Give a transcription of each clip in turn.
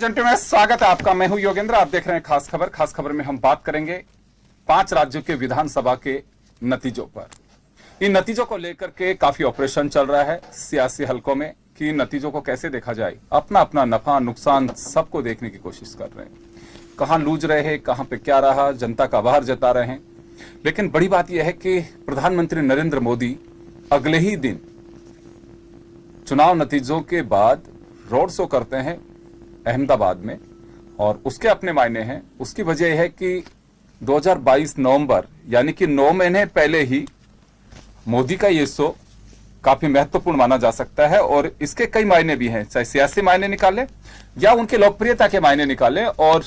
Argentina में स्वागत है आपका। मैं हूं योगेंद्र, आप देख रहे हैं खास खबर। खास खबर में हम बात करेंगे 5 राज्यों के विधानसभा के नतीजों पर। इन नतीजों को लेकर के काफी ऑपरेशन चल रहा है सियासी हलकों में कि नतीजों को कैसे देखा जाए। अपना अपना नफा नुकसान सबको देखने की कोशिश कर रहे हैं, कहां लूज रहे हैं, कहां पे क्या रहा, जनता का आभार जता रहे हैं। लेकिन बड़ी बात यह है कि प्रधानमंत्री नरेंद्र मोदी अगले ही दिन चुनाव नतीजों के बाद रोड शो करते हैं अहमदाबाद में, और उसके अपने मायने हैं। उसकी वजह यह है कि 2022 नवंबर यानी कि 9 महीने पहले ही मोदी का ये शो काफी महत्वपूर्ण माना जा सकता है, और इसके कई मायने भी हैं, चाहे सियासी मायने निकाले या उनकी लोकप्रियता के मायने निकाले। और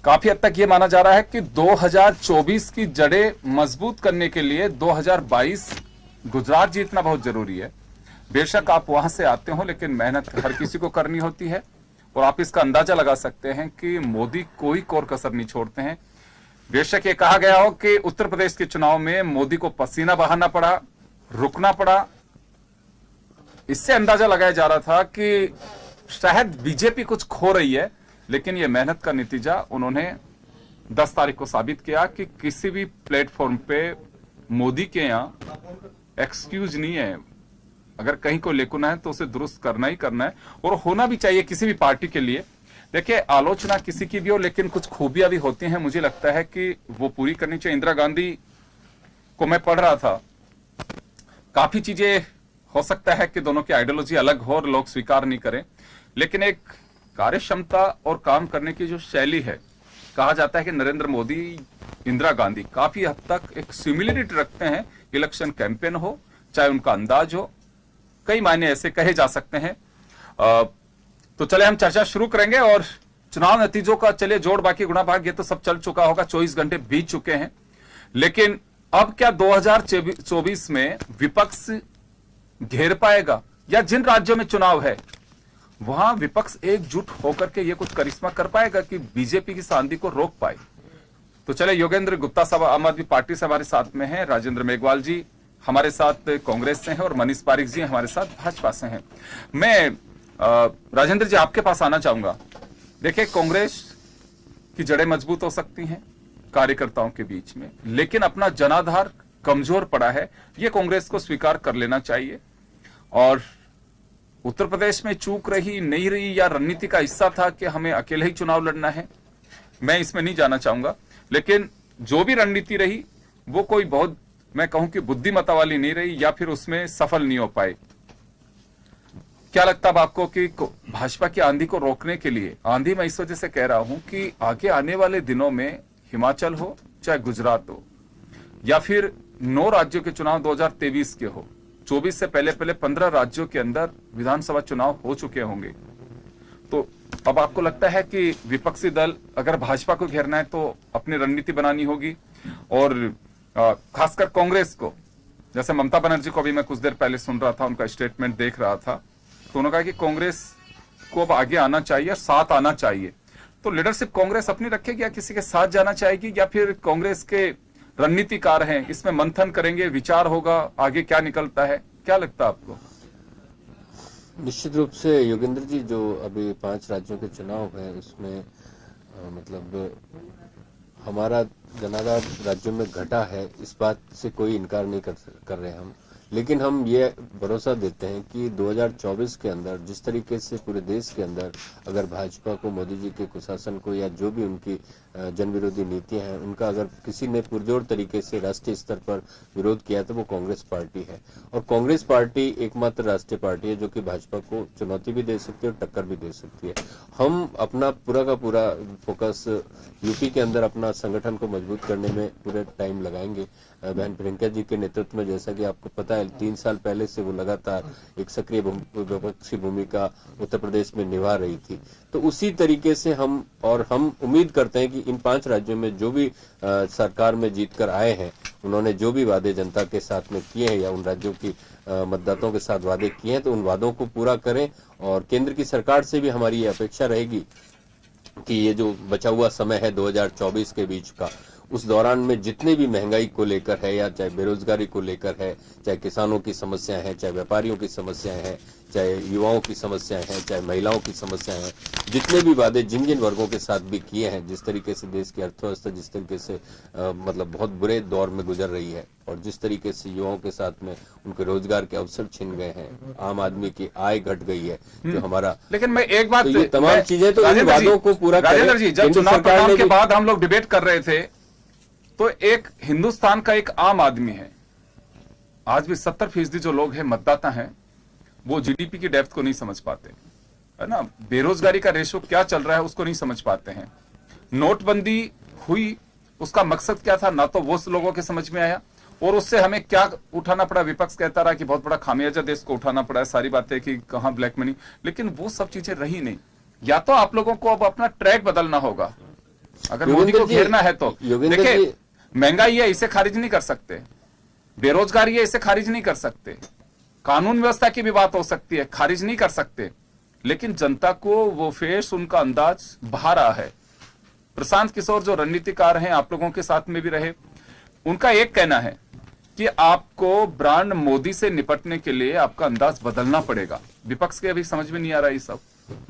काफी हद तक ये माना जा रहा है कि 2024 की जड़ें मजबूत करने के लिए 2022 गुजरात जीतना बहुत जरूरी है। बेशक आप वहां से आते हो, लेकिन मेहनत हर किसी को करनी होती है, और आप इसका अंदाजा लगा सकते हैं कि मोदी कोई कोर कसर नहीं छोड़ते हैं। बेशक ये कहा गया हो कि उत्तर प्रदेश के चुनाव में मोदी को पसीना बहाना पड़ा, रुकना पड़ा, इससे अंदाजा लगाया जा रहा था कि शायद बीजेपी कुछ खो रही है। लेकिन ये मेहनत का नतीजा उन्होंने 10 तारीख को साबित किया कि किसी भी प्लेटफॉर्म पे मोदी के यहां एक्सक्यूज नहीं है। अगर कहीं को लेकुना है तो उसे दुरुस्त करना ही करना है, और होना भी चाहिए किसी भी पार्टी के लिए। देखिए, आलोचना किसी की भी हो, लेकिन कुछ खूबियां भी होती हैं, मुझे लगता है कि वो पूरी करनी चाहिए। इंदिरा गांधी को मैं पढ़ रहा था, काफी चीजें हो सकता है कि दोनों की आइडियोलॉजी अलग हो और लोग स्वीकार नहीं करें, लेकिन एक कार्य क्षमता और काम करने की जो शैली है, कहा जाता है कि नरेंद्र मोदी इंदिरा गांधी काफी हद तक एक सिमिलरिटी रखते हैं। इलेक्शन कैंपेन हो, चाहे उनका अंदाज हो, कई मायने ऐसे कहे जा सकते हैं। तो चले हम चर्चा शुरू करेंगे। और चुनाव नतीजों का चलिए जोड़ बाकी गुणा भाग ये तो सब चल चुका होगा, 24 घंटे बीत चुके हैं। लेकिन अब क्या 2024 में विपक्ष घेर पाएगा, या जिन राज्यों में चुनाव है वहां विपक्ष एकजुट होकर के ये कुछ करिश्मा कर पाएगा कि बीजेपी की सांधी को रोक पाए। तो चले योगेंद्र गुप्ता साहब आम आदमी पार्टी से हमारे साथ में हैं, राजेंद्र मेघवाल जी हमारे साथ कांग्रेस से हैं, और मनीष पारिक जी हमारे साथ भाजपा से हैं। मैं राजेंद्र जी आपके पास आना चाहूंगा। देखिए, कांग्रेस की जड़ें मजबूत हो सकती हैं कार्यकर्ताओं के बीच में, लेकिन अपना जनाधार कमजोर पड़ा है, यह कांग्रेस को स्वीकार कर लेना चाहिए। और उत्तर प्रदेश में चूक रही नहीं रही, या रणनीति का हिस्सा था कि हमें अकेले ही चुनाव लड़ना है, मैं इसमें नहीं जाना चाहूंगा। लेकिन जो भी रणनीति रही वो कोई बहुत, मैं कहूं कि बुद्धिमत्ता वाली नहीं रही, या फिर उसमें सफल नहीं हो पाए। क्या लगता है आपको कि भाजपा की आंधी को रोकने के लिए, आंधी मैं इस वजह से कह रहा हूं कि आगे आने वाले दिनों में हिमाचल हो चाहे गुजरात हो, या फिर 9 राज्यों के चुनाव 2023 के हो, 24 से पहले 15 राज्यों के अंदर विधानसभा चुनाव हो चुके होंगे, तो अब आपको लगता है कि विपक्षी दल अगर भाजपा को घेरना है तो अपनी रणनीति बनानी होगी। और खासकर कांग्रेस को, जैसे ममता बनर्जी को भी मैं कुछ देर पहले सुन रहा था, उनका स्टेटमेंट देख रहा था, तो उन्होंने कहा कि कांग्रेस को अब आगे आना चाहिए, साथ आना चाहिए। तो लीडरशिप कांग्रेस अपनी रखेगी या किसी के साथ जाना चाहेगी, या फिर कांग्रेस के रणनीतिकार हैं इसमें मंथन करेंगे, विचार होगा, आगे क्या निकलता है, क्या लगता है आपको? निश्चित रूप से योगेंद्र जी, जो अभी 5 राज्यों के चुनाव है उसमें मतलब हमारा जनाधार राज्यों में घटा है, इस बात से कोई इनकार नहीं कर रहे हम। लेकिन हम ये भरोसा देते हैं कि 2024 के अंदर जिस तरीके से पूरे देश के अंदर अगर भाजपा को, मोदी जी के कुशासन को, या जो भी उनकी जन विरोधी नीतियां हैं उनका अगर किसी ने पुरजोर तरीके से राष्ट्रीय स्तर पर विरोध किया तो वो कांग्रेस पार्टी है। और कांग्रेस पार्टी एकमात्र राष्ट्रीय पार्टी है जो कि भाजपा को चुनौती भी दे सकती है और टक्कर भी दे सकती है। हम अपना पूरा का पूरा फोकस यूपी के अंदर अपना संगठन को मजबूत करने में पूरे टाइम लगाएंगे। बहन प्रियंका जी के नेतृत्व में, जैसा कि आपको पता है, 3 साल पहले से वो लगातार एक सक्रिय विपक्षी भूमिका उत्तर प्रदेश में निभा रही थी। तो उसी तरीके से हम उम्मीद करते हैं कि इन 5 राज्यों में जो भी सरकार में जीतकर आए हैं, उन्होंने जो भी वादे जनता के साथ में किए हैं या उन राज्यों की मतदाताओं के साथ वादे किए हैं, तो उन वादों को पूरा करें। और केंद्र की सरकार से भी हमारी ये अपेक्षा रहेगी कि ये जो बचा हुआ समय है 2024 के बीच का, उस दौरान में जितने भी महंगाई को लेकर है, या चाहे बेरोजगारी को लेकर है, चाहे किसानों की समस्याएं हैं, चाहे व्यापारियों की समस्याएं हैं, चाहे युवाओं की समस्याएं हैं, चाहे महिलाओं की समस्याएं हैं, जितने भी वादे जिन जिन वर्गों के साथ भी किए हैं, जिस तरीके से देश की अर्थव्यवस्था जिस तरीके से मतलब बहुत बुरे दौर में गुजर रही है, और जिस तरीके से युवाओं के साथ में उनके रोजगार के अवसर छिन गए हैं, आम आदमी की आय घट गई है, जो हमारा, लेकिन मैं एक बात, तो ये तमाम चीजें तो इन राजेंद्र वादों को पूरा करें। राजेंद्र जी, जब केंद्र चुनाव सरकार परिणाम ने के भी- बाद हम लोग डिबेट कर रहे थे, तो एक हिंदुस्तान का एक आम आदमी है, आज भी 70% जो लोग हैं मतदाता हैं, वो जीडीपी की डेप्थ को नहीं समझ पाते, है ना। बेरोजगारी का रेशो क्या चल रहा है उसको नहीं समझ पाते हैं। नोटबंदी हुई, उसका मकसद क्या था, ना तो वो लोगों के समझ में आया, और उससे हमें क्या उठाना पड़ा। विपक्ष कहता रहा कि बहुत बड़ा खामियाजा देश को उठाना पड़ा है, सारी बातें कि कहां ब्लैक मनी, लेकिन वो सब चीजें रही नहीं। या तो आप लोगों को अब अपना ट्रैक बदलना होगा, अगर मोदी को घेरना है तो। देखिए, महंगाई है, इसे खारिज नहीं कर सकते, बेरोजगारी है, इसे खारिज नहीं कर सकते, कानून व्यवस्था की भी बात हो सकती है, खारिज नहीं कर सकते, लेकिन जनता को वो फेस, उनका अंदाज भा रहा है। प्रशांत किशोर जो रणनीतिकार हैं, आप लोगों के साथ में भी रहे, उनका एक कहना है कि आपको ब्रांड मोदी से निपटने के लिए आपका अंदाज बदलना पड़ेगा। विपक्ष के अभी समझ में नहीं आ रहा ये सब।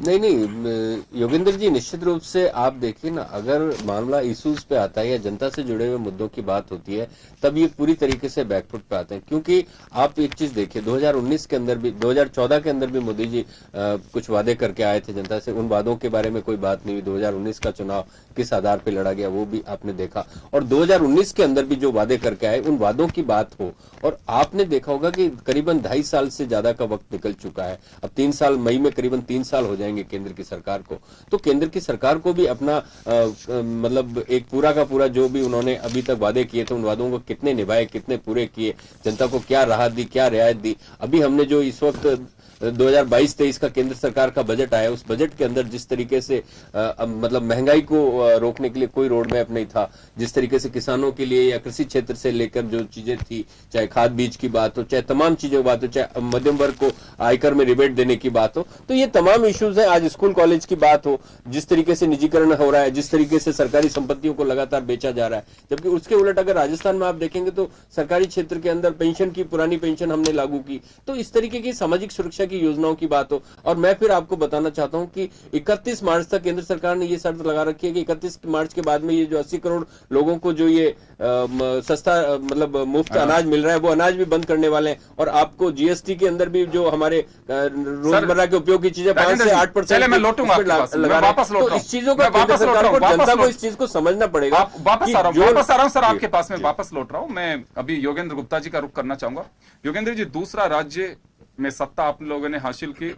नहीं, योगेंद्र जी, निश्चित रूप से आप देखिए ना, अगर मामला इश्यूज पे आता है या जनता से जुड़े हुए मुद्दों की बात होती है, तब ये पूरी तरीके से बैकफुट पे आते हैं। क्योंकि आप एक चीज देखिए, 2019 के अंदर भी, 2014 के अंदर भी मोदी जी कुछ वादे करके आए थे जनता से, उन वादों के बारे में कोई बात नहीं हुई। 2019 का चुनाव किस आधार पर लड़ा गया वो भी आपने देखा, और 2019 के अंदर भी जो वादे करके आए, उन वादों की बात हो, और आपने देखा होगा कि करीबन 2.5 साल से ज्यादा का वक्त निकल चुका है। अब 3 साल, मई में करीबन 3 साल हो जाएंगे केंद्र की सरकार को। तो केंद्र की सरकार को भी अपना मतलब एक पूरा का पूरा जो भी उन्होंने अभी तक वादे किए थे, उन वादों को कितने निभाए, कितने पूरे किए, जनता को क्या राहत दी, क्या रियायत दी। अभी हमने जो इस वक्त 2022-23 का केंद्र सरकार का बजट आया, उस बजट के अंदर जिस तरीके से मतलब महंगाई को रोकने के लिए कोई रोड मैप नहीं था, जिस तरीके से किसानों के लिए या कृषि क्षेत्र से लेकर जो चीजें थी, चाहे खाद बीज की बात हो, चाहे तमाम चीजों की बात हो, चाहे मध्यम वर्ग को आयकर में रिबेट देने की बात हो, तो ये तमाम इश्यूज है। आज स्कूल कॉलेज की बात हो, जिस तरीके से निजीकरण हो रहा है, जिस तरीके से सरकारी संपत्तियों को लगातार बेचा जा रहा है, जबकि उसके उलट अगर राजस्थान में आप देखेंगे तो सरकारी क्षेत्र के अंदर पेंशन की, पुरानी पेंशन हमने लागू की। तो इस तरीके की सामाजिक सुरक्षा की योजनाओं की बात हो। और मैं फिर आपको बताना चाहता हूं कि 31 मार्च तक केंद्र सरकार ने ये शर्त लगा रखी है कि 31 मार्च के बाद में ये जो 80 करोड़ लोगों को जो ये सस्ता मतलब मुफ्त अनाज मिल रहा है, वो अनाज भी बंद करने वाले हैं। और आपको जीएसटी के अंदर भी जो हमारे रोजमर्रा के उपयोग की चीजें 5 से 8% मैं लौटूंगा वापस लौट रहा हूं। इस चीजों का केंद्र सरकार को, जनता को इस चीज को समझना पड़ेगा। वापस आ रहा हूं सर, आपके पास में वापस लौट रहा हूं। मैं अभी योगेंद्र गुप्ता जी का रुख करना चाहूंगा। योगेंद्र जी, दूसरा राज्य में सत्ता आप लोगों ने हासिल की,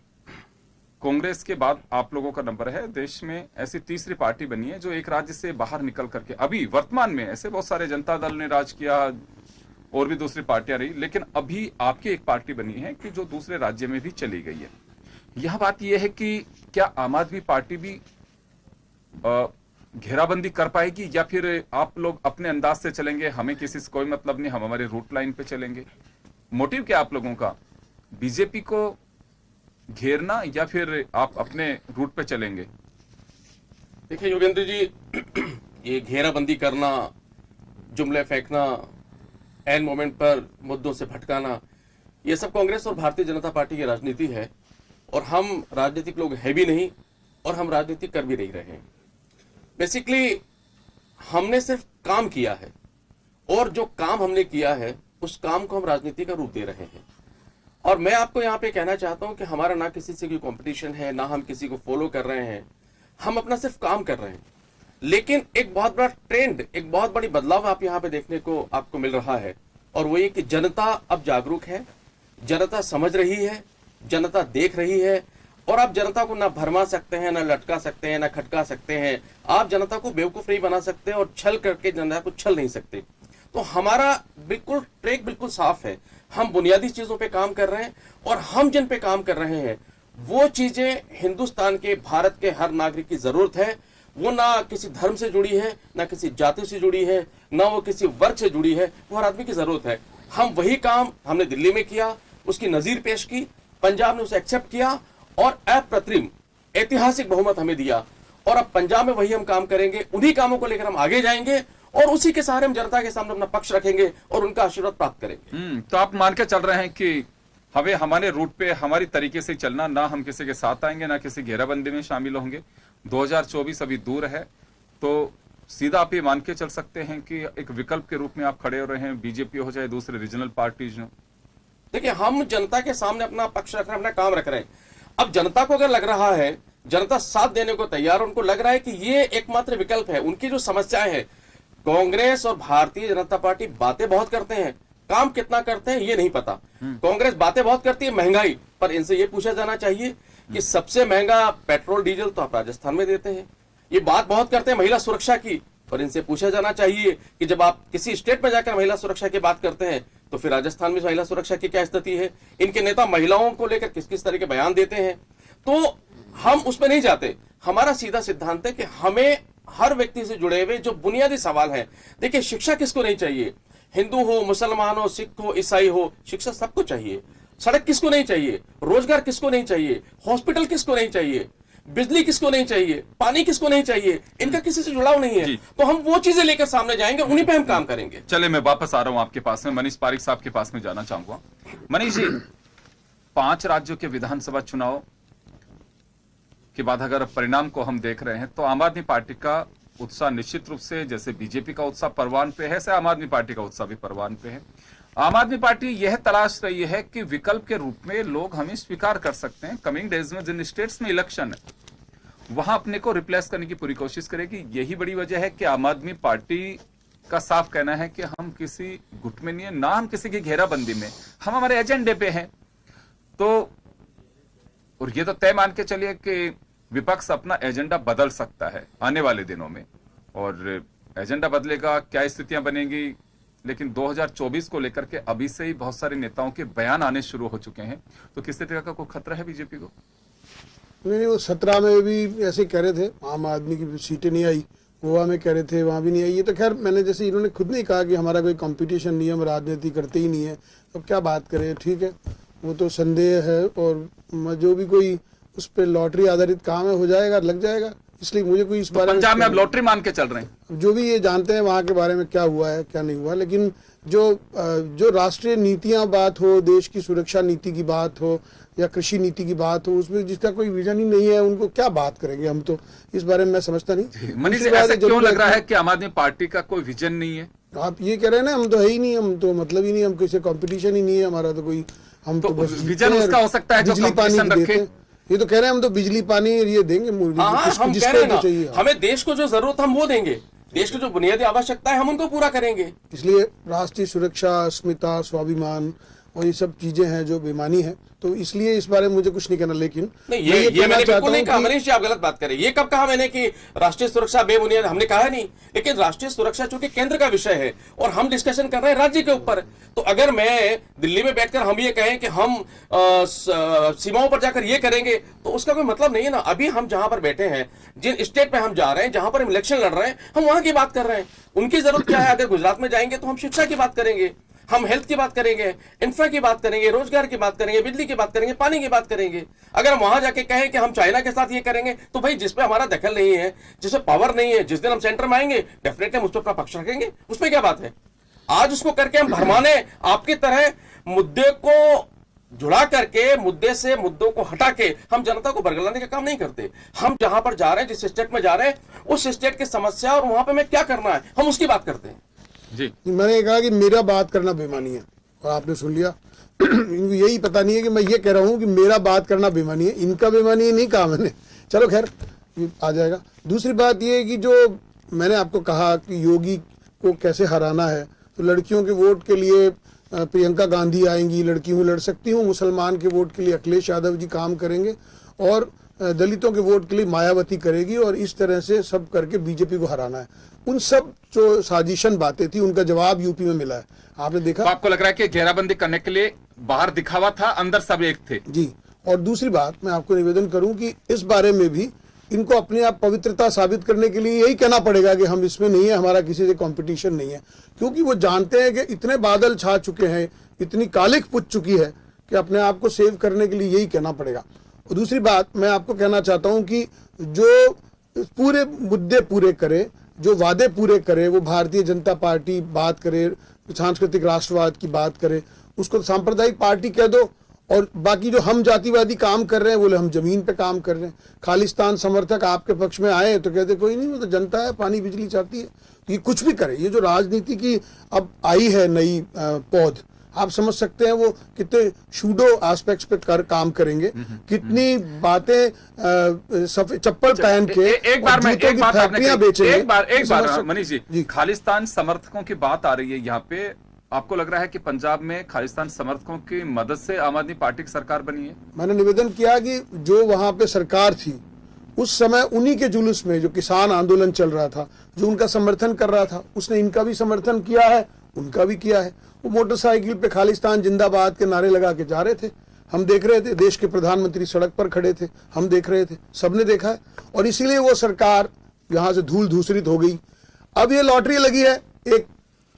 कांग्रेस के बाद आप लोगों का नंबर है। देश में ऐसी तीसरी पार्टी बनी है जो एक राज्य से बाहर निकल करके, अभी वर्तमान में ऐसे बहुत सारे जनता दल ने राज किया और भी दूसरी पार्टियां रही, लेकिन अभी आपकी एक पार्टी बनी है कि जो दूसरे राज्य में भी चली गई है। यह बात यह है कि क्या आम आदमी पार्टी भी घेराबंदी कर पाएगी, या फिर आप लोग अपने अंदाज से चलेंगे, हमें किसी से कोई मतलब नहीं, हम हमारे रूट लाइन पे चलेंगे? मोटिव क्या आप लोगों का, बीजेपी को घेरना या फिर आप अपने रूट पे चलेंगे? देखिए योगेंद्र जी, ये घेराबंदी करना, जुमले फेंकना, एन मोमेंट पर मुद्दों से भटकाना, ये सब कांग्रेस और भारतीय जनता पार्टी की राजनीति है। और हम राजनीतिक लोग हैं भी नहीं, और हम राजनीति कर भी नहीं रहे हैं। बेसिकली हमने सिर्फ काम किया है, और जो काम हमने किया है उस काम को हम राजनीति का रूप दे रहे हैं। और मैं आपको यहाँ पे कहना चाहता हूं कि हमारा ना किसी से कोई कंपटीशन है, ना हम किसी को फॉलो कर रहे हैं, हम अपना सिर्फ काम कर रहे हैं। लेकिन एक बहुत बड़ा ट्रेंड, एक बहुत बड़ी बदलाव आप यहाँ पे देखने को आपको मिल रहा है, और वो ये कि जनता अब जागरूक है, जनता समझ रही है, जनता देख रही है। और आप जनता को ना भरमा सकते हैं, ना लटका सकते हैं, ना खटका सकते हैं। आप जनता को बेवकूफ नहीं बना सकते, और छल करके जनता को छल नहीं सकते। तो हमारा बिल्कुल ट्रैक बिल्कुल साफ है। हम बुनियादी चीजों पे काम कर रहे हैं, और हम जिन पे काम कर रहे हैं वो चीजें हिंदुस्तान के, भारत के हर नागरिक की जरूरत है। वो ना किसी धर्म से जुड़ी है, ना किसी जाति से जुड़ी है, ना वो किसी वर्ग से जुड़ी है, वो हर आदमी की जरूरत है। हम वही काम हमने दिल्ली में किया, उसकी नजीर पेश की, पंजाब ने उसे एक्सेप्ट किया, और अप्रतिम ऐतिहासिक बहुमत हमें दिया। और अब पंजाब में वही हम काम करेंगे, उन्हीं कामों को लेकर हम आगे जाएंगे, और उसी के सहारे हम जनता के सामने अपना पक्ष रखेंगे और उनका आशीर्वाद प्राप्त करेंगे। तो आप मान के चल रहे हैं कि हमें हमारे रूट पे हमारी तरीके से चलना, ना हम किसी के साथ आएंगे ना किसी घेराबंदी में शामिल होंगे। 2024 अभी दूर है, तो सीधा आप ये मान के चल सकते हैं कि एक विकल्प के रूप में आप खड़े हो रहे हैं, बीजेपी हो चाहे दूसरे रीजनल पार्टीज हो। देखिए, हम जनता के सामने अपना पक्ष रख रहे हैं, अपना काम रख रहे हैं। अब जनता को अगर लग रहा है, जनता साथ देने को तैयार, उनको लग रहा है कि ये एकमात्र विकल्प है, उनकी जो समस्याएं हैं, कांग्रेस और भारतीय जनता पार्टी बातें बहुत करते हैं, काम कितना करते हैं ये नहीं पता। कांग्रेस बातें बहुत करती है महंगाई पर, इनसे ये पूछा जाना चाहिए कि सबसे महंगा पेट्रोल डीजल तो आप राजस्थान में देते हैं। ये बात बहुत करते हैं महिला सुरक्षा की, पर इनसे पूछा जाना चाहिए कि जब आप किसी स्टेट में जाकर महिला सुरक्षा की बात करते हैं तो फिर राजस्थान में महिला सुरक्षा की क्या स्थिति है, इनके नेता महिलाओं को लेकर किस किस तरह के बयान देते हैं। तो हम उसमें नहीं जाते। हमारा सीधा सिद्धांत है कि हमें हर व्यक्ति से जुड़े हुए जो बुनियादी सवाल है, देखिए शिक्षा किसको नहीं चाहिए, हिंदू हो, मुसलमान हो, सिख हो, ईसाई हो, शिक्षा सबको चाहिए। सड़क किसको नहीं चाहिए, रोजगार किसको नहीं चाहिए, हॉस्पिटल किसको नहीं चाहिए, बिजली किसको नहीं चाहिए, पानी किसको नहीं चाहिए, इनका किसी से जुड़ाव नहीं है। तो हम वो चीजें लेकर सामने जाएंगे, उन्हीं पे हम काम करेंगे। चले, मैं वापस आ रहा हूं आपके पास में, मनीष पारिक साहब के पास में जाना चाहूंगा। मनीष जी, 5 राज्यों के विधानसभा चुनाव के बाद अगर परिणाम को हम देख रहे हैं तो आम आदमी पार्टी का उत्साह निश्चित रूप से, जैसे बीजेपी का उत्साह परवान पे है, ऐसे आम आदमी पार्टी का उत्साह भी परवान पे है। आम आदमी पार्टी यह तलाश रही है कि विकल्प के रूप में लोग हमें स्वीकार कर सकते हैं। कमिंग डेज में जिन स्टेट्स में इलेक्शन है वहां अपने को रिप्लेस करने की पूरी कोशिश करेगी। यही बड़ी वजह है कि आम आदमी पार्टी का साफ कहना है कि हम किसी गुट में नहीं है, ना हम किसी की घेराबंदी में, हम हमारे एजेंडे पे हैं। तो और ये तो तय मान के चलिए कि विपक्ष अपना एजेंडा बदल सकता है आने वाले दिनों में, और एजेंडा बदलेगा, क्या स्थितियां बनेंगी, लेकिन 2024 को लेकर के अभी से ही बहुत सारे नेताओं के बयान आने शुरू हो चुके हैं। तो किस तरह का कोई खतरा है बीजेपी को? नहीं, वो 17 में भी ऐसे कह रहे थे, आम आदमी की सीटें नहीं आई, गोवा में कह रहे थे वहाँ भी नहीं आई। ये तो खैर मैंने, जैसे इन्होंने खुद नहीं कहा कि हमारा कोई कंपटीशन नहीं है, हम राजनीति करते ही नहीं है, तो क्या बात करें। ठीक है, वो तो संदेह है, और जो भी कोई उस पर लॉटरी आधारित काम है, हो जाएगा, लग जाएगा। इसलिए मुझे कोई इस बारे में, पंजाब में अब लॉटरी मान के चल रहे हैं, जो भी ये जानते हैं वहाँ के बारे में क्या हुआ है क्या नहीं हुआ। लेकिन जो राष्ट्रीय नीतियां बात हो, देश की सुरक्षा नीति की बात हो या कृषि नीति की बात हो, उसमें जिसका कोई विजन ही नहीं है, उनको क्या बात करेंगे हम। तो इस बारे में मैं समझता नहीं। मनीष जी, ऐसा क्यों लग रहा है कि आम आदमी पार्टी का कोई विजन नहीं है? आप ये कह रहे हैं ना, हम तो है ही नहीं, हम तो मतलब ही नहीं, हम किसी कंपटीशन ही नहीं है हमारा तो कोई। हम तो बस विजन उसका हो सकता है जो बिजली पानी कंपटीशन रखे। ये तो कह रहे हैं हम तो बिजली पानी ये देंगे, हम कह रहे हैं ना, हमें देश को जो जरूरत हम वो देंगे, देश की जो बुनियादी आवश्यकता है हम उनको पूरा करेंगे। इसलिए राष्ट्रीय सुरक्षा, अस्मिता, स्वाभिमान और ये सब चीजें हैं जो बेमानी है, तो इसलिए इस बारे में मुझे कुछ नहीं कहना। लेकिन नहीं, ये मैंने बिल्कुल नहीं कहा मनीष जी, आप गलत बात करें। ये कब कहा मैंने कि राष्ट्रीय सुरक्षा बेबुनियाद, हमने कहा नहीं। लेकिन राष्ट्रीय सुरक्षा चूंकि केंद्र का विषय है और हम डिस्कशन कर रहे हैं राज्य के ऊपर, तो अगर मैं दिल्ली में बैठकर हम ये कहें कि हम सीमाओं पर जाकर ये करेंगे, तो उसका कोई मतलब नहीं है ना। अभी हम जहां पर बैठे हैं, जिन स्टेट में हम जा रहे हैं, जहां पर हम इलेक्शन लड़ रहे हैं, हम वहां की बात कर रहे हैं। उनकी जरूरत क्या है? अगर गुजरात में जाएंगे तो हम शिक्षा की बात करेंगे, हम हेल्थ की बात करेंगे, इंफ्रा की बात करेंगे, रोजगार की बात करेंगे, बिजली की बात करेंगे, पानी की बात करेंगे। अगर हम वहां जाके कहें कि हम चाइना के साथ ये करेंगे, तो भाई जिसपे हमारा दखल नहीं है, जिसपे पावर नहीं है, जिस दिन हम सेंटर में आएंगे डेफिनेटली हम उस पर अपना पक्ष रखेंगे, उसमें क्या बात है। आज उसको करके हम भरमाने आपकी तरह मुद्दे को जुड़ा करके, मुद्दे से मुद्दों को हटा के हम जनता को बरगलाने का काम नहीं करते। हम जहां पर जा रहे हैं, जिस स्टेट में जा रहे हैं, उस स्टेट की समस्या और वहां पर हमें क्या करना है, हम उसकी बात करते हैं। जी, मैंने कहा कि मेरा बात करना बेमानी है, और आपने सुन लिया। इनको यही पता नहीं है कि मैं ये कह रहा हूं कि मेरा बात करना बेमानी है, इनका बेमानी है नहीं कहा मैंने। चलो खैर, ये आ जाएगा। दूसरी बात ये है कि जो मैंने आपको कहा कि योगी को कैसे हराना है, तो लड़कियों के वोट के लिए प्रियंका गांधी आएंगी, लड़की हूँ लड़ सकती हूँ, मुसलमान के वोट के लिए अखिलेश यादव जी काम करेंगे, और दलितों के वोट के लिए मायावती करेगी, और इस तरह से सब करके बीजेपी को हराना है। उन सब जो साजिशन बातें थी, उनका जवाब यूपी में मिला है, आपने देखा। तो आपको लग रहा है कि घेराबंदी करने के लिए बाहर दिखावा था, अंदर सब एक थे? जी। और दूसरी बात मैं आपको निवेदन करूं कि इस बारे में भी इनको अपने आप पवित्रता साबित करने के लिए यही कहना पड़ेगा कि हम इसमें नहीं है, हमारा किसी से कंपटीशन नहीं है, क्योंकि वो जानते हैं कि इतने बादल छा चुके हैं, इतनी कालिख पुज चुकी है कि अपने आप को सेव करने के लिए यही कहना पड़ेगा। और दूसरी बात मैं आपको कहना चाहता हूं कि जो पूरे मुद्दे पूरे करे, जो वादे पूरे करे, वो भारतीय जनता पार्टी बात करे, सांस्कृतिक राष्ट्रवाद की बात करे, उसको सांप्रदायिक पार्टी कह दो। और बाकी जो हम जातिवादी काम कर रहे हैं, बोले हम जमीन पे काम कर रहे हैं। खालिस्तान समर्थक आपके पक्ष में आए तो कहते कोई नहीं, वो तो जनता है, पानी बिजली चाहती है। तो ये कुछ भी करे, ये जो राजनीति की अब आई है नई पौध, आप समझ सकते हैं वो कितने शूडो एस्पेक्ट्स पे काम करेंगे, कितनी बातें सफेद चप्पल पहन के एक बार मैं जूतों एक की बात आपने फैक्ट्रियां कही, बेचेंगे। एक बार समझ मनीष जी। जी, खालिस्तान समर्थकों की बात आ रही है यहाँ पे। आपको लग रहा है कि पंजाब में खालिस्तान समर्थकों की मदद से आम आदमी पार्टी की सरकार बनी है? मैंने निवेदन किया कि जो वहां पे सरकार थी उस समय उन्हीं के जुलूस में जो किसान आंदोलन चल रहा था, जो उनका समर्थन कर रहा था, उसने इनका भी समर्थन किया है, उनका भी किया है। वो मोटरसाइकिल पे खालिस्तान जिंदाबाद के नारे लगा के जा रहे थे, हम देख रहे थे। देश के प्रधानमंत्री सड़क पर खड़े थे, हम देख रहे थे, सबने देखा है। और इसीलिए वो सरकार यहां से धूल धूसरित हो गई। अब ये लॉटरी लगी है एक,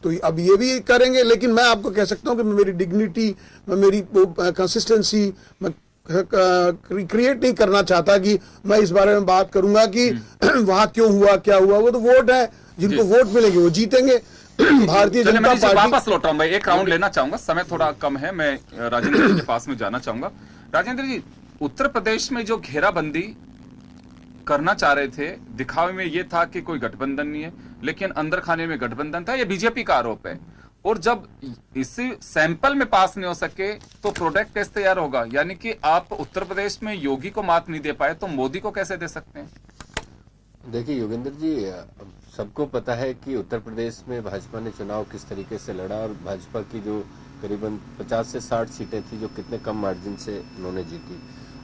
तो अब ये भी करेंगे। लेकिन मैं आपको कह सकता हूं कि मेरी डिग्निटी, मेरी कंसिस्टेंसी मैं क्रिएट नहीं करना चाहता कि मैं इस बारे में बात करूंगा कि वहां क्यों हुआ, क्या हुआ। वो तो वोट है, जिनको वोट मिलेंगे वो जीतेंगे। भारतीय जनता पार्टी। वापस लौट रहा हूं, मैं एक राउंड लेना चाहूंगा, समय थोड़ा कम है। मैं राजेंद्र जी के पास में जाना चाहूंगा। राजेंद्र जी, उत्तर प्रदेश में जो घेराबंदी करना चाह रहे थे, दिखावे में ये था कि कोई गठबंधन नहीं है, लेकिन अंदर खाने में गठबंधन था। ये बीजेपी का आरोप है। और जब इसी सैंपल में पास नहीं हो सके तो प्रोडक्ट टेस्ट तैयार होगा। यानी कि आप उत्तर प्रदेश में योगी को मात नहीं दे पाए तो मोदी को कैसे दे सकते हैं? देखिए योगेंद्र जी, सबको पता है कि उत्तर प्रदेश में भाजपा ने चुनाव किस तरीके से लड़ा, और भाजपा की जो करीबन 50 से 60 सीटें थी जो कितने कम मार्जिन से उन्होंने जीती।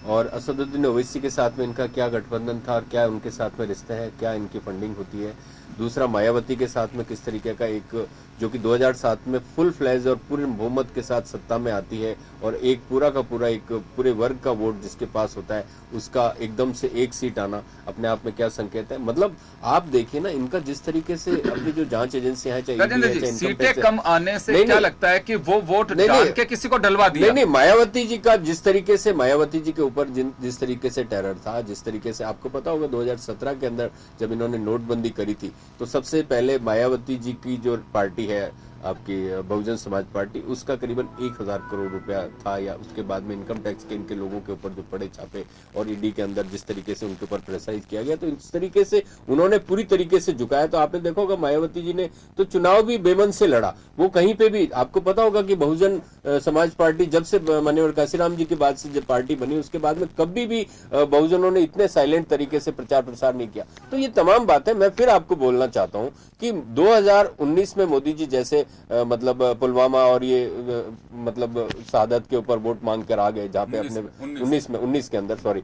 और असदुद्दीन ओवैसी के साथ में इनका क्या गठबंधन था और क्या उनके साथ में रिश्ते हैं, क्या इनकी फंडिंग होती है। दूसरा, मायावती के साथ में किस तरीके का एक, जो कि 2007 में फुल फ्लैज और पूरे बहुमत के साथ सत्ता में आती है, और एक पूरा का पूरा एक पूरे वर्ग का वोट जिसके पास होता है उसका एकदम से एक सीट आना अपने आप में क्या संकेत है। मतलब आप देखिए ना, इनका जिस तरीके से अपनी जो जांच एजेंसियां हैं, चाहे सीटें कम आने से क्या लगता है कि वो वोट डाल के किसी को डलवा दिया? नहीं, मायावती जी का जिस तरीके से, मायावती जी के ऊपर जिस तरीके से टेरर था, जिस तरीके से आपको पता होगा 2017 के अंदर जब इन्होंने नोटबंदी करी थी, तो सबसे पहले मायावती जी की जो पार्टी है आपकी बहुजन समाज पार्टी, उसका करीबन 1000 करोड़ रुपया था। या उसके बाद में इनकम टैक्स के इनके लोगों के ऊपर जो पड़े छापे और ईडी के अंदर जिस तरीके से उनके ऊपर प्रेशराइज किया गया, तो इस तरीके से उन्होंने पूरी तरीके से झुकाया। तो आपने देखा होगा मायावती जी ने तो चुनाव भी बेमन से लड़ा। वो कहीं पे भी आपको पता होगा कि बहुजन समाज पार्टी जब से माननीय काशीराम जी के बाद से जब पार्टी बनी, उसके बाद में कभी भी बहुजनों ने इतने साइलेंट तरीके से प्रचार प्रसार नहीं किया। तो ये तमाम बातें मैं फिर आपको बोलना चाहता हूं कि 2019 में मोदी जी जैसे मतलब पुलवामा और ये मतलब शहादत के ऊपर वोट मांग कर आ गए, जहां पे अपने 19 के अंदर, सॉरी।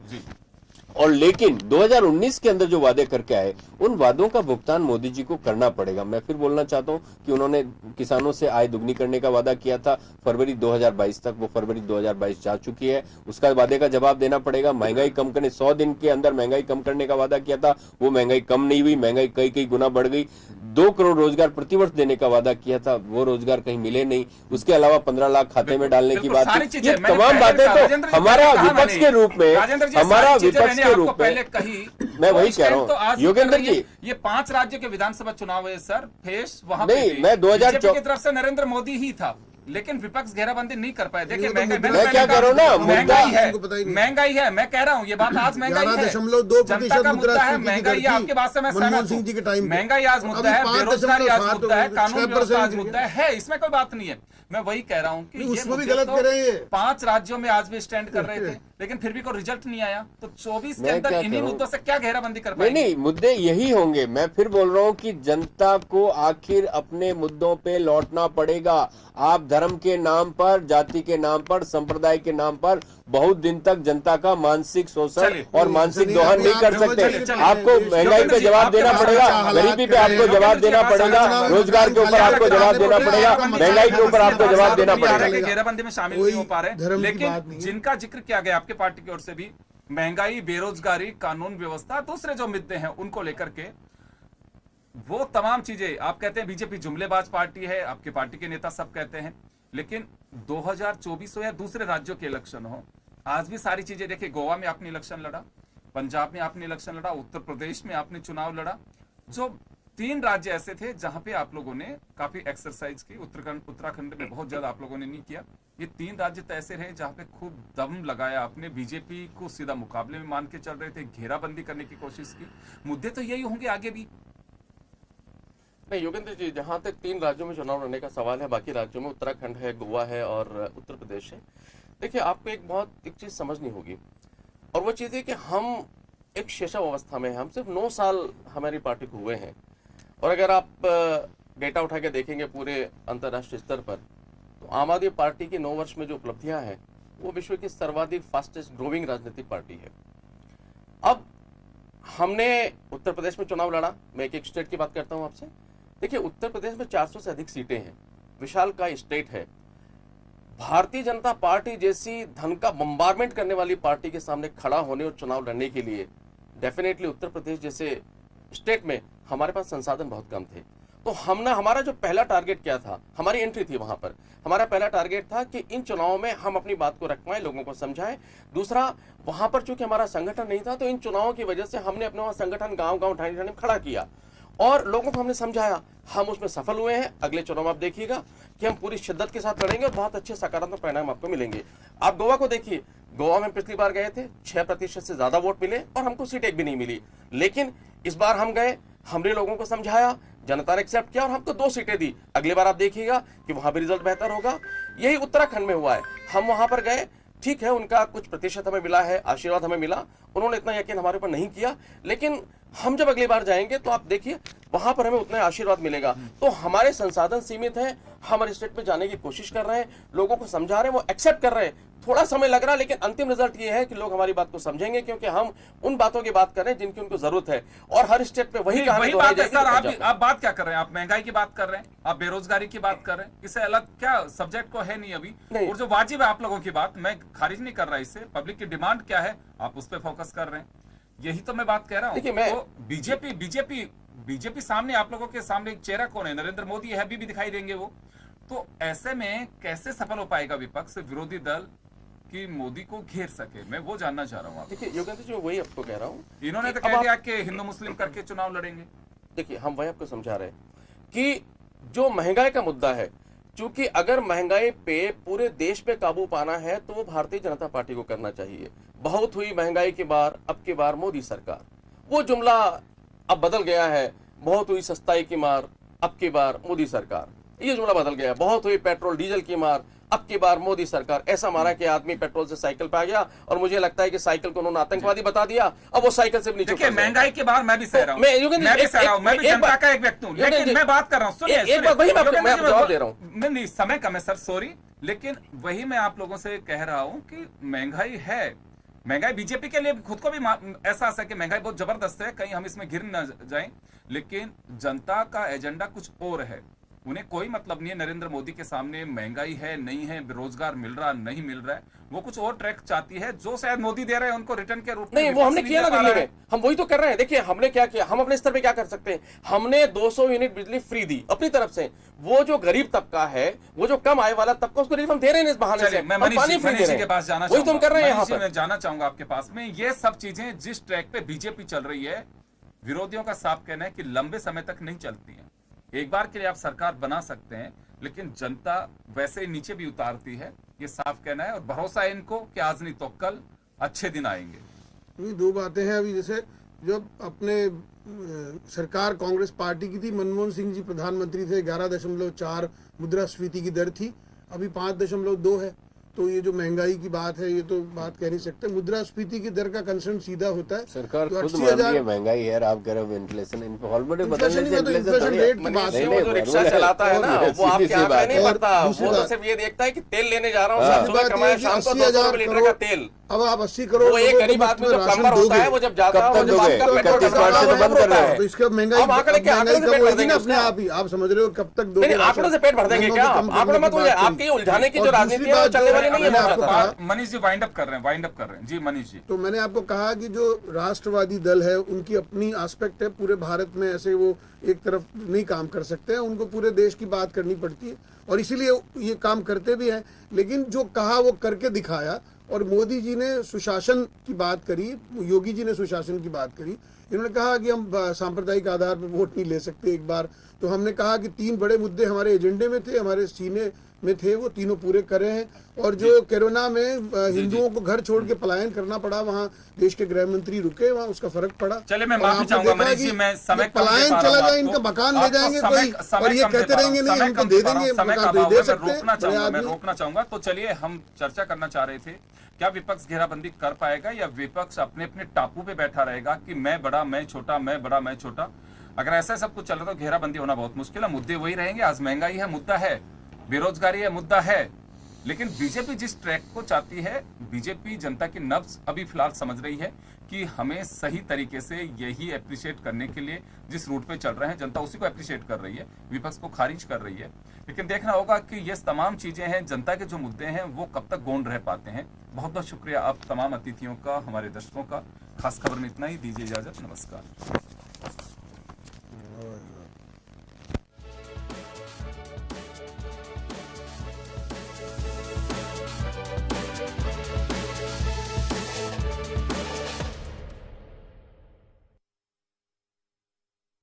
और लेकिन 2019 के अंदर जो वादे करके आए, उन वादों का भुगतान मोदी जी को करना पड़ेगा। मैं फिर बोलना चाहता हूं कि उन्होंने किसानों से आय दुगनी करने का वादा किया था फरवरी 2022 तक, वो फरवरी 2022 जा चुकी है, उसका वादे का जवाब देना पड़ेगा। महंगाई कम करने, 100 दिन के अंदर महंगाई कम करने का वादा किया था, वो महंगाई कम नहीं हुई, महंगाई कई गुना बढ़ गई। 2 करोड़ रोजगार प्रतिवर्ष देने का वादा किया था, वो रोजगार कहीं मिले नहीं। उसके अलावा 15 लाख खाते में डालने की बात थी। ये तमाम बातें तो हमारा विपक्ष के रूप में, हमारा विपक्ष के रूप में पहले कही, मैं वही कह रहा हूँ योगेंद्र जी, ये 5 राज्यों के विधानसभा चुनाव है सर, फेस वहां नहीं, मैं 2014 की तरफ से नरेंद्र मोदी ही था, लेकिन विपक्ष घेराबंदी नहीं कर पाए। देखिए मैं क्या कह रहा हूँ ना, महंगाई है, मैं कह रहा हूँ ये बात आज महंगाई है, 11.2% जनता का मुद्दा है, महंगाई है, आपके बात से मैं सहमत हूं। महंगाई आज मुद्दा है, बेरोजगारी आज मुद्दा है, कानून व्यवस्था आज मुद्दा है, इसमें कोई बात नहीं है। मैं वही कह रहा हूँ कि उसमें भी गलत कर रहे हैं। 5 राज्यों में आज भी स्टैंड कर रहे थे, लेकिन फिर भी कोई रिजल्ट नहीं आया। तो 24 के अंदर इन्हीं मुद्दों से क्या घेराबंदी कर पाएंगे? नहीं, मुद्दे यही होंगे। मैं फिर बोल रहा हूँ कि जनता को आखिर अपने मुद्दों पे लौटना पड़ेगा। आप धर्म के नाम पर, जाति के नाम पर, संप्रदाय के नाम पर बहुत दिन तक जनता का मानसिक शोषण और मानसिक दोहन नहीं कर सकते। आपको महंगाई पे जवाब देना पड़ेगा, गरीबी पे आपको जवाब देना पड़ेगा, रोजगार के ऊपर आपको जवाब देना पड़ेगा, महंगाई के ऊपर आपको जवाब देना पड़ेगा। घेराबंदी में शामिल नहीं हो पा रहे, लेकिन जिनका जिक्र किया गया आपके पार्टी की ओर से भी, महंगाई, बेरोजगारी, कानून व्यवस्था, दूसरे जो मुद्दे हैं उनको लेकर के, वो तमाम चीजें आप कहते हैं बीजेपी जुमलेबाज पार्टी है, आपके पार्टी के नेता सब कहते हैं, लेकिन 2024 हो या दूसरे राज्यों के इलेक्शन हो, आज भी सारी चीजें देखिए। गोवा में आपने इलेक्शन लड़ा, पंजाब में आपने इलेक्शन लड़ा, उत्तर प्रदेश में आपने चुनाव लड़ा। जो 3 राज्य ऐसे थे जहां पे आप लोगों ने काफी एक्सरसाइज की। उत्तराखंड में बहुत ज्यादा आप लोगों ने नहीं किया। ये 3 राज्य तो ऐसे रहे जहां पे खूब दम लगाया आपने, बीजेपी को सीधा मुकाबले में मान के चल रहे थे, घेराबंदी करने की कोशिश की। मुद्दे तो यही होंगे आगे भी। नहीं योगेंद्र जी, जहां तक 3 राज्यों में चुनाव लड़ने का सवाल है, बाकी राज्यों में उत्तराखंड है, गोवा है और उत्तर प्रदेश है। देखिए, आपको एक चीज समझनी होगी, और वो चीज है कि हम एक शैशव अवस्था में हैं। हम सिर्फ 9 साल हमारी पार्टी को हुए हैं, और अगर आप डेटा उठा के देखेंगे पूरे अंतर्राष्ट्रीय स्तर पर, तो आम आदमी पार्टी की 9 वर्ष में जो उपलब्धियां हैं, वो विश्व की सर्वाधिक फास्टेस्ट ग्रोइंग राजनीतिक पार्टी है। अब हमने उत्तर प्रदेश में चुनाव लड़ा। मैं एक स्टेट की बात करता हूं आपसे। देखिए, उत्तर प्रदेश में 400 से अधिक सीटें हैं, विशालकाय स्टेट है। भारतीय जनता पार्टी जैसी धन का बम्बारमेंट करने वाली पार्टी के सामने खड़ा होने और चुनाव लड़ने के लिए डेफिनेटली उत्तर प्रदेश जैसे स्टेट में हमारे पास संसाधन बहुत कम थे। तो हमारा जो पहला टारगेट क्या था, हमारी एंट्री थी वहां पर, हमारा पहला टारगेट था कि इन चुनावों में हम अपनी बात को रख पाएं, लोगों को समझाएं। दूसरा, वहां पर चूंकि हमारा संगठन नहीं था, तो इन चुनावों की वजह से हमने अपने वहां संगठन गांव-गांव, ठाणी-ठाणी में खड़ा किया और लोगों को हमने समझाया। हम उसमें सफल हुए हैं। अगले चुनाव आप देखिएगा कि हम पूरी शिद्दत के साथ लड़ेंगे और बहुत अच्छे सकारात्मक परिणाम आपको मिलेंगे। आप गोवा को देखिए, गोवा में पिछली बार गए थे, 6% से ज्यादा वोट मिले और हमको सीट एक भी नहीं मिली। लेकिन इस बार हम गए, हमने लोगों को समझाया, जनता ने एक्सेप्ट किया और हमको 2 सीटें दी। अगली बार आप देखिएगा कि वहां भी रिजल्ट बेहतर होगा। यही उत्तराखंड में हुआ है। हम वहां पर गए, ठीक है, उनका कुछ प्रतिशत हमें मिला है, आशीर्वाद हमें मिला, उन्होंने इतना यकीन हमारे ऊपर नहीं किया, लेकिन हम जब अगली बार जाएंगे तो आप देखिए वहां पर हमें उतना आशीर्वाद मिलेगा। तो हमारे संसाधन सीमित हैं, हम स्टेट में जाने की कोशिश कर रहे हैं, लोगों को समझा रहे हैं, वो एक्सेप्ट कर रहे हैं। थोड़ा समय लग रहा है, लेकिन अंतिम रिजल्ट ये है कि लोग हमारी बात को समझेंगे, क्योंकि हम उन बातों की बात कर रहे हैं जिनकी उनको जरूरत है। और हर स्टेट पे वही कहानी बात है सर। आप बात क्या कर रहे हैं? आप महंगाई की बात कर रहे हैं, आप बेरोजगारी की बात कर रहे हैं। इससे अलग क्या सब्जेक्ट को है नहीं अभी नहीं। और जो वाजिब है आप लोगों की बात, मैं खारिज नहीं कर रहा इससे, पब्लिक की डिमांड क्या है आप उस पर फोकस कर रहे हैं। यही तो मैं बात कह रहा हूँ। तो बीजेपी सामने, आप लोगों के सामने एक चेहरा कौन है? नरेंद्र मोदी है, अभी भी दिखाई देंगे वो। तो ऐसे में कैसे सफल हो पाएगा विपक्ष, विरोधी दल कि मोदी को घेर सके? मैं वो जानना चाह रहा हूँ। देखिए योगेंद्र जी, वही आपको कह रहा हूँ, इन्होंने तो कह दिया कि हिंदू मुस्लिम करके चुनाव लड़ेंगे। देखिए, हम वही आपको समझा रहे हैं कि जो महंगाई का मुद्दा है, चूंकि अगर महंगाई पे पूरे देश पे काबू पाना है तो वो भारतीय जनता पार्टी को करना चाहिए। बहुत हुई महंगाई की बार, अब की बार मोदी सरकार। वो जुमला अब बदल गया है, बहुत हुई सस्ताई की मार, अब की बार मोदी सरकार। ये जुमला बदल गया। बहुत हुई पेट्रोल डीजल की मार, अब की बार मोदी सरकार। ऐसा मारा कि आदमी पेट्रोल से साइकिल पे आ गया, और मुझे लगता है कि साइकिल को उन्होंने आतंकवादी बता दिया, अब वो साइकिल से नीचे। देखिए, महंगाई के बार मैं भी सह रहा हूं, मैं भी जनता का एक व्यक्ति हूं, लेकिन मैं बात कर रहा हूं, सुनिए, मैं जवाब दे रहा हूं। नहीं, समय कम है सर, सॉरी, लेकिन वही मैं आप लोगों से कह रहा हूं कि महंगाई है। महंगाई बीजेपी के लिए खुद को भी एहसास है कि महंगाई बहुत जबरदस्त है, कहीं हम इसमें गिर न जाएं, लेकिन जनता का एजेंडा कुछ और है। उन्हें कोई मतलब नहीं है नरेंद्र मोदी के सामने महंगाई है नहीं है, बेरोजगार मिल रहा नहीं मिल रहा है। वो कुछ और ट्रैक चाहती है जो शायद मोदी दे रहे हैं उनको रिटर्न के रूप में। नहीं, वो हमने किया ना दिल्ली में, हम वही तो कर रहे हैं। देखिए, हमने क्या किया, हम अपने स्तर पे क्या कर सकते हैं। हमने 200 यूनिट बिजली फ्री दी अपनी तरफ से। वो जो गरीब तबका है, वो जो कम आय वाला तबका, उसको हम दे रहे हैं इस बहाने से। मैं मनीष जी के पास जाना वही तुम कर रहे हैं। मैं जाना चाहूंगा आपके पास में। ये सब चीजें जिस ट्रैक पे बीजेपी चल रही है, विरोधियों का साफ कहना है कि लंबे समय तक नहीं चलती है। एक बार के लिए आप सरकार बना सकते हैं, लेकिन जनता वैसे ही नीचे भी उतारती है, ये साफ कहना है। और भरोसा है इनको कि आज नहीं तो कल अच्छे दिन आएंगे। ये 2 बातें हैं। अभी जैसे जब अपने सरकार कांग्रेस पार्टी की थी, मनमोहन सिंह जी प्रधानमंत्री थे, 11.4 मुद्रास्फीति की दर थी, अभी 5.2 है। तो ये जो महंगाई की बात है, ये तो बात कह नहीं सकते। मुद्रास्फीति की दर का कंसर्न सीधा होता है। सरकार तो खुद मान रही है महंगाई है, आप कह रहे हो इन्फ्लेशन। ऑलरेडी बदलने से इन्फ्लेशन रेट की बात है। वो जो रिक्शा चलाता है ना, वो आपके यहाँ पे नहीं पड़ता। वो तो सिर्फ ये देखता है कि तेल लेने जा रहा हूँ, सुबह कमाया, शाम को 200 लीटर का तेल। अब आप 80 करोड़ वो एक गरीब आदमी जो प्लम्बर होता है, वो जब जाता है, तो बंद कर रहे हैं। तो इसका महंगाई कम होगी ना अपने आप ही। आप समझ रहे हो कब तक दोगे? आंकड़ों से पेट भर देंगे क्या? आंकड़ों मत हो जाए, आपकी उलझाने की जो राजनीति है वो चलने वाली नहीं है। मनीष जी वाइंड अप कर रहे हैं जी। मनीष जी, तो मैंने आपको कहा कि जो राष्ट्रवादी दल है, उनकी अपनी एस्पेक्ट है। पूरे भारत में ऐसे वो एक तरफ नहीं काम कर सकते हैं, उनको पूरे देश की बात करनी पड़ती है, और इसीलिए ये काम करते भी हैं। लेकिन जो कहा वो करके दिखाया। और मोदी जी ने सुशासन की बात करी, योगी जी ने सुशासन की बात करी। इन्होंने कहा कि हम सांप्रदायिक आधार पर वोट नहीं ले सकते एक बार, तो हमने कहा कि 3 बड़े मुद्दे हमारे एजेंडे में थे, हमारे सीने में थे, वो तीनों पूरे करे हैं। और जो कोरोना में हिंदुओं को घर छोड़ के पलायन करना पड़ा, वहाँ देश के गृह मंत्री रुके, वहाँ उसका फर्क पड़ा। चलिए, मैं और माफी आपने चाहूंगा देखा मनीष जी, कि मैं समय कम दे पलायन पा रहा चला हूं गया, आपको। इनका मकान ले आपको जाएंगे समय- कोई, समय और ये कम दे कहते पा रहा हूं, रहेंगे नहीं समय हमको कम दे दे पा रहा हूं, देंगे, समय मकान का तो अभाव दे है, मैं सकते हैं रोकना बड़े चाहूंगा, मैं आदमी। रोकना चाहूंगा। तो चलिए, हम चर्चा करना चाह रहे थे, क्या विपक्ष घेराबंदी कर पाएगा या विपक्ष अपने अपने टापू पे बैठा रहेगा कि मैं बड़ा मैं छोटा, मैं बड़ा मैं छोटा? अगर ऐसा सब कुछ चल रहा तो घेराबंदी होना बहुत मुश्किल है। मुद्दे वही रहेंगे। आज महंगाई है, मुद्दा है, बेरोजगारी है, मुद्दा है। लेकिन बीजेपी जिस ट्रैक को चाहती है, बीजेपी जनता की नब्ज अभी फिलहाल समझ रही है कि हमें सही तरीके से यही अप्रिशिएट करने के लिए जिस रूट पे चल रहे हैं, जनता उसी को अप्रिशिएट कर रही है, विपक्ष को खारिज कर रही है। लेकिन देखना होगा कि ये तमाम चीजें हैं, जनता के जो मुद्दे हैं वो कब तक गौण रह पाते हैं। बहुत बहुत शुक्रिया आप तमाम अतिथियों का, हमारे दर्शकों का। खास खबर में इतना ही, दीजिए इजाजत, नमस्कार।